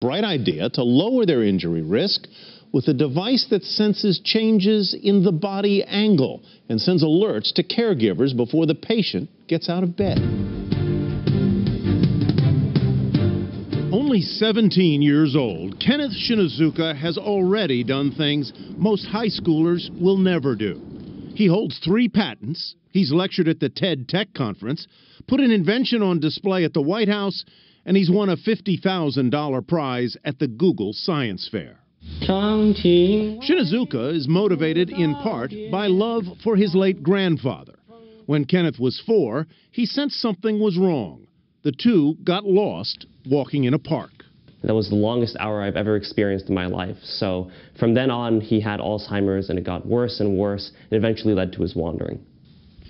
Bright idea to lower their injury risk with a device that senses changes in the body angle and sends alerts to caregivers before the patient gets out of bed. Only 17 years old, Kenneth Shinazuka has already done things most high schoolers will never do. He holds 3 patents, he's lectured at the TED Tech Conference, put an invention on display at the White House, and he's won a $50,000 prize at the Google Science Fair. Shinazuka is motivated in part by love for his late grandfather. When Kenneth was 4, he sensed something was wrong. The two got lost walking in a park. That was the longest hour I've ever experienced in my life. So from then on, he had Alzheimer's, and it got worse and worse, and eventually led to his wandering.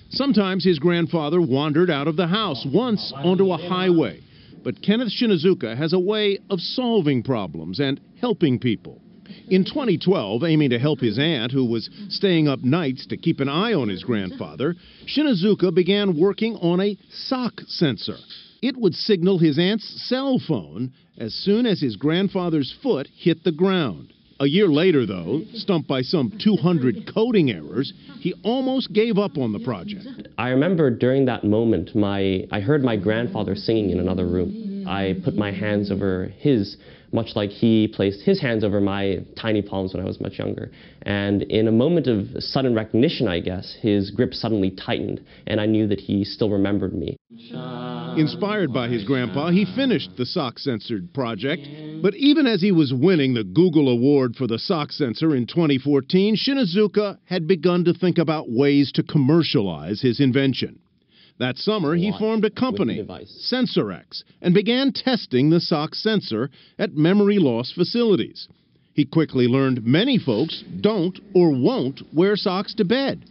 Sometimes his grandfather wandered out of the house, once onto a highway. But Kenneth Shinazuka has a way of solving problems and helping people. In 2012, aiming to help his aunt, who was staying up nights to keep an eye on his grandfather, Shinazuka began working on a sock sensor. It would signal his aunt's cell phone as soon as his grandfather's foot hit the ground. A year later, though, stumped by some 200 coding errors, he almost gave up on the project. I remember during that moment, I heard my grandfather singing in another room. I put my hands over his, much like he placed his hands over my tiny palms when I was much younger. And in a moment of sudden recognition, I guess, his grip suddenly tightened, and I knew that he still remembered me. Inspired by his grandpa, he finished the sock sensor project. But even as he was winning the Google Award for the sock sensor in 2014, Shinazuka had begun to think about ways to commercialize his invention. That summer, he formed a company, SensorX, and began testing the sock sensor at memory loss facilities. He quickly learned many folks don't or won't wear socks to bed.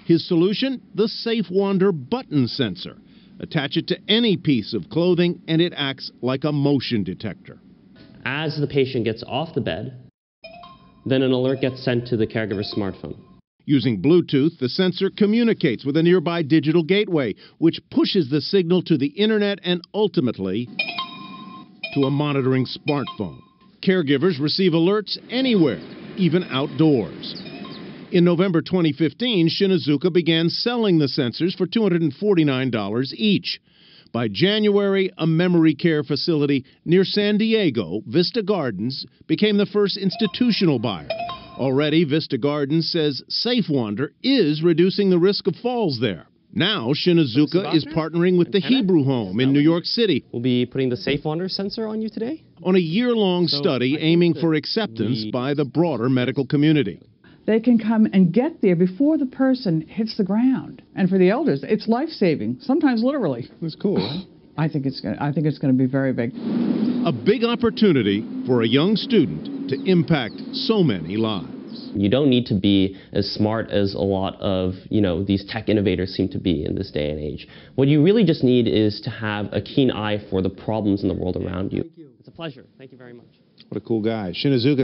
His solution, the Safe Wander button sensor. Attach it to any piece of clothing, and it acts like a motion detector. As the patient gets off the bed, then an alert gets sent to the caregiver's smartphone. Using Bluetooth, the sensor communicates with a nearby digital gateway, which pushes the signal to the internet and ultimately to a monitoring smartphone. Caregivers receive alerts anywhere, even outdoors. In November 2015, Shinazuka began selling the sensors for $249 each. By January, a memory care facility near San Diego, Vista Gardens, became the first institutional buyer. Already, Vista Gardens says Safe Wander is reducing the risk of falls there. Now, Shinazuka is partnering with the Hebrew Home in New York City. We'll be putting the Safe Wander sensor on you today? On a year-long study aiming for acceptance by the broader medical community. They can come and get there before the person hits the ground. And for the elders, it's life-saving, sometimes literally. That's cool, right? I think it's going to be very big. A big opportunity for a young student to impact so many lives. You don't need to be as smart as a lot of, these tech innovators seem to be in this day and age. What you really just need is to have a keen eye for the problems in the world around you. It's a pleasure. Thank you very much. What a cool guy. Shinazuka.